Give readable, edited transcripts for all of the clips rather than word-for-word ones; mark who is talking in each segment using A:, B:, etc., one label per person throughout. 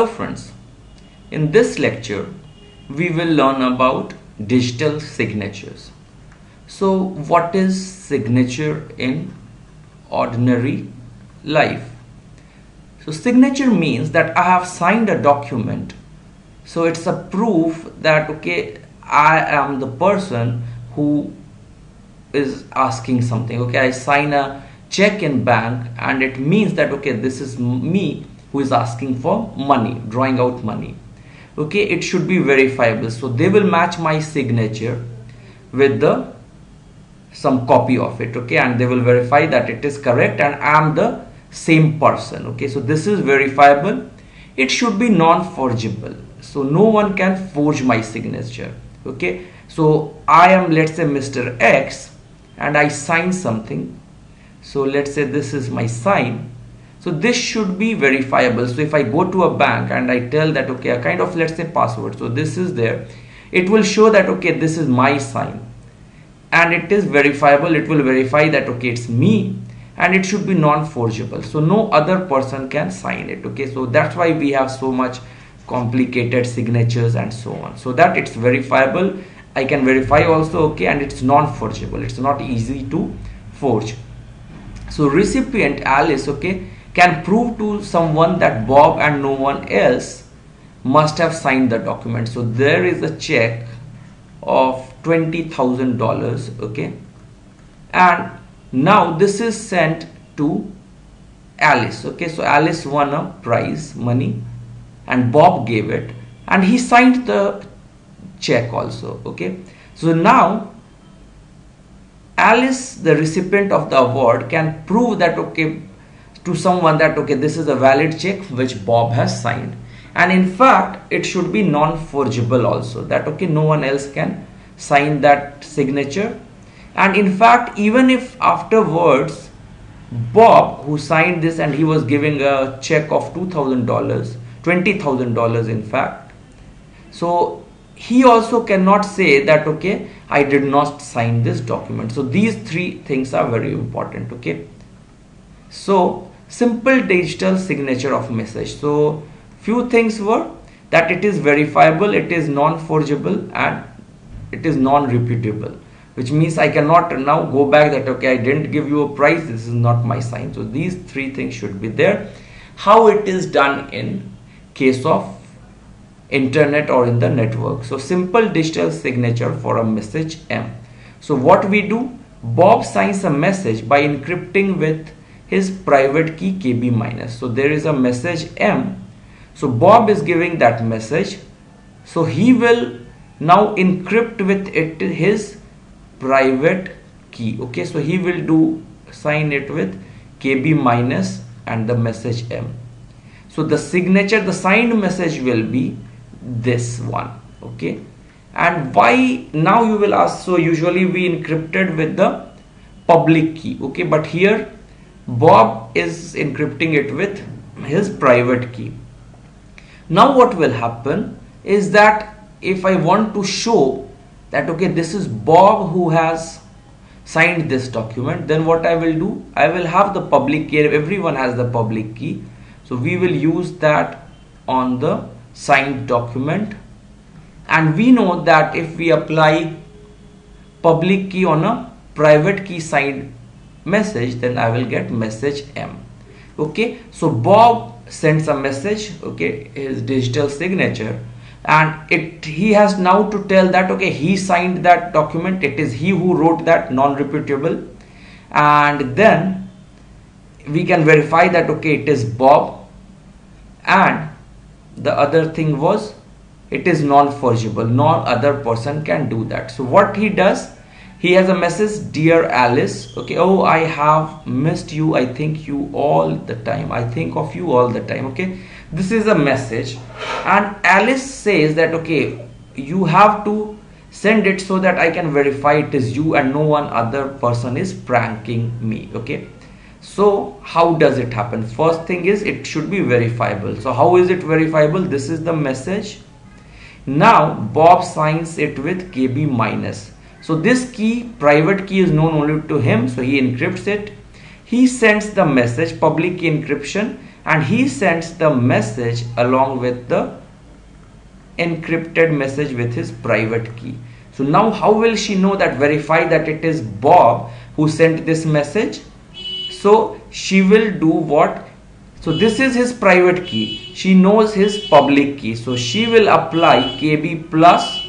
A: Friends, in this lecture we will learn about digital signatures. So what is signature in ordinary life? So signature means that I have signed a document, so it's a proof that okay, I am the person who is asking something. Okay, I sign a check in bank and it means that okay, this is me who is asking for money, drawing out money. Okay, it should be verifiable, so they will match my signature with the some copy of it. Okay, and they will verify that it is correct and I am the same person. Okay, so this is verifiable. It should be non-forgeable, so no one can forge my signature. Okay, so I am, let's say, Mr. X and I sign something. So let's say this is my sign. So this should be verifiable. So if I go to a bank and I tell that okay, a kind of, let's say, password, so this is there, it will show that okay, this is my sign and it is verifiable. It will verify that okay, it's me, and it should be non-forgeable, so no other person can sign it. Okay, so that's why we have so much complicated signatures and so on, so that it's verifiable. I can verify also. Okay, and it's non-forgeable, it's not easy to forge. So recipient Alice, okay, can prove to someone that Bob and no one else must have signed the document. So there is a check of $20,000. Okay, and now this is sent to Alice. Okay, so Alice won a prize money and Bob gave it and he signed the check also. Okay, so now Alice, the recipient of the award, can prove that okay, to someone that okay, this is a valid check which Bob has signed, and in fact it should be non-forgeable also, that okay, no one else can sign that signature. And in fact, even if afterwards Bob, who signed this and he was giving a check of $20,000 in fact, so he also cannot say that okay, I did not sign this document. So these three things are very important. Okay, so simple digital signature of message. So few things were that it is verifiable, it is non-forgeable, and it is non-reputable, which means I cannot now go back that okay, I didn't give you a prize, this is not my sign. So these three things should be there. How it is done in case of internet or in the network? So simple digital signature for a message M. So what we do, Bob signs a message by encrypting with his private key KB-. So there is a message M, so Bob is giving that message, so he will now encrypt with it his private key. Okay, so he will do sign it with KB- and the message M. So the signature, the signed message will be this one. Okay, and why, now you will ask, so usually we encrypted with the public key. Okay, but here Bob is encrypting it with his private key. Now what will happen is that if I want to show that okay, this is Bob who has signed this document, then what I will do, I will have the public key. Everyone has the public key, so we will use that on the signed document. And we know that if we apply public key on a private key signed message, then I will get message M. Okay, so Bob sends a message, okay, his digital signature, and he has now to tell that okay, he signed that document, it is he who wrote that, non-reputable, and then we can verify that okay, it is Bob, and the other thing was it is non-forgeable, no other person can do that. So what he does, he has a message, dear Alice, okay, oh, I have missed you, I think you all the time, I think of you all the time. Okay, this is a message, and Alice says that okay, you have to send it so that I can verify it is you and no one other person is pranking me. Okay, so how does it happen? First thing is it should be verifiable. So how is it verifiable? This is the message. Now Bob signs it with KB-. So this key, private key, is known only to him, so he encrypts it. He sends the message, public key encryption, and he sends the message along with the encrypted message with his private key. So now how will she know that, verify that it is Bob who sent this message? So she will do what? So this is his private key. She knows his public key. So she will apply KB plus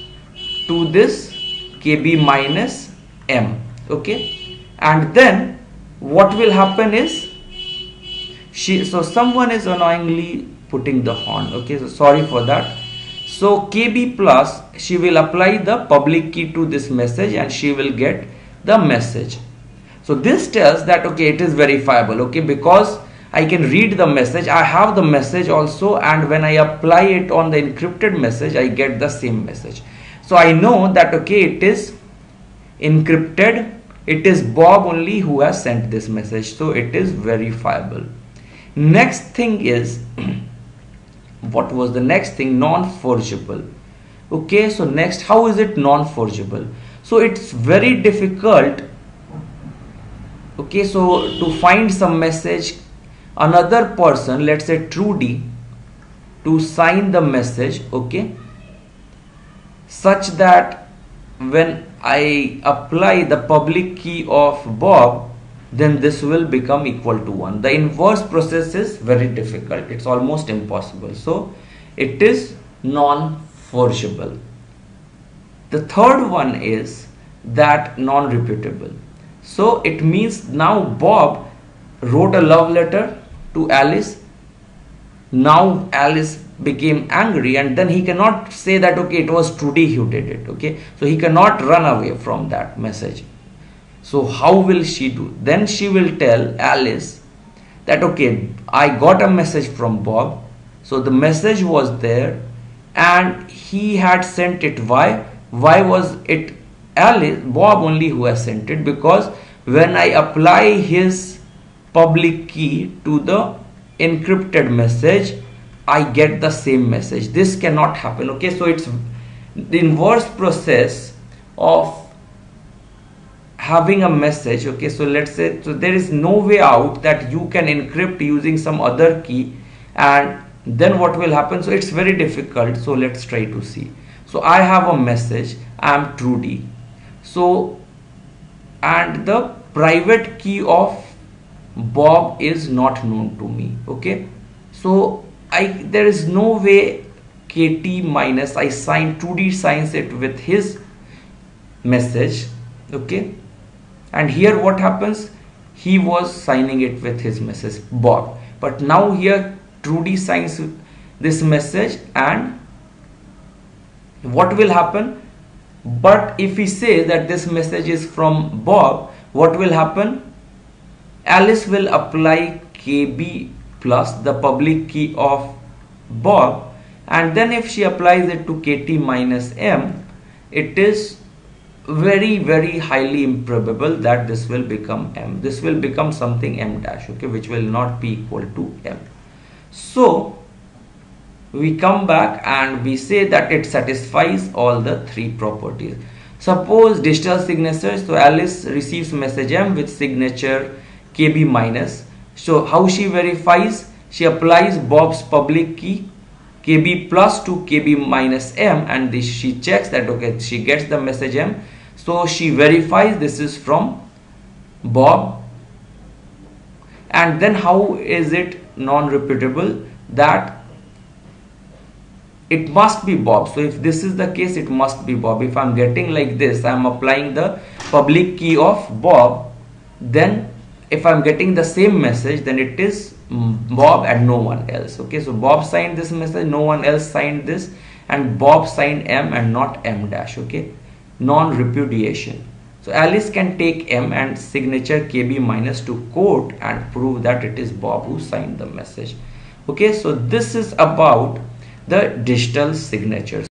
A: to this KB minus M. Okay. And then what will happen is, so someone is annoyingly putting the horn. Okay. So sorry for that. So KB plus, she will apply the public key to this message and she will get the message. So this tells that, okay, it is verifiable, okay, because I can read the message, I have the message also, and when I apply it on the encrypted message, I get the same message. So I know that, okay, it is encrypted, it is Bob only who has sent this message, so it is verifiable. Next thing is, what was the next thing? Non-forgeable. Okay, so next, how is it non-forgeable? So it's very difficult, okay, so to find some message, another person, let's say Trudy, to sign the message, okay, such that when I apply the public key of Bob, then this will become equal to 1. The inverse process is very difficult, it's almost impossible. So it is non-forgeable. The third one is that non-repeatable. So it means now Bob wrote a love letter to Alice. Now Alice became angry, and then he cannot say that, okay, it was Trudy who did it. Okay, so he cannot run away from that message. So how will she do? Then she will tell Alice that, okay, I got a message from Bob. So the message was there and he had sent it. Why was it Bob only who has sent it? Because when I apply his public key to the encrypted message, I get the same message. This cannot happen. Okay, so it's the inverse process of having a message. Okay, so let's say, so there is no way out that you can encrypt using some other key, and then what will happen? So it's very difficult. So let's try to see. So I have a message, I am Trudy. So, and the private key of Bob is not known to me. Okay, so there is no way KT minus, I sign, Trudy signs it with his message. Okay, and here what happens? He was signing it with his message Bob, but now here Trudy signs this message, and what will happen? But if he says that this message is from Bob, what will happen? Alice will apply KB plus the public key of Bob, and then if she applies it to KT minus M, it is very, very highly improbable that this will become M. This will become something M dash, okay, which will not be equal to M. So we come back and we say that it satisfies all the three properties. Suppose digital signature, so Alice receives message M with signature KB minus. So how she verifies? She applies Bob's public key KB plus to KB minus M, and this she checks that, okay, she gets the message M. So she verifies this is from Bob. And then how is it non-repeatable? That it must be Bob. So if this is the case, it must be Bob. If I'm getting like this, I'm applying the public key of Bob, then if I'm getting the same message, then it is Bob and no one else. Okay, so Bob signed this message, no one else signed this, and Bob signed M and not M dash. Okay, non-repudiation. So Alice can take M and signature KB minus to court and prove that it is Bob who signed the message. Okay, so this is about the digital signatures.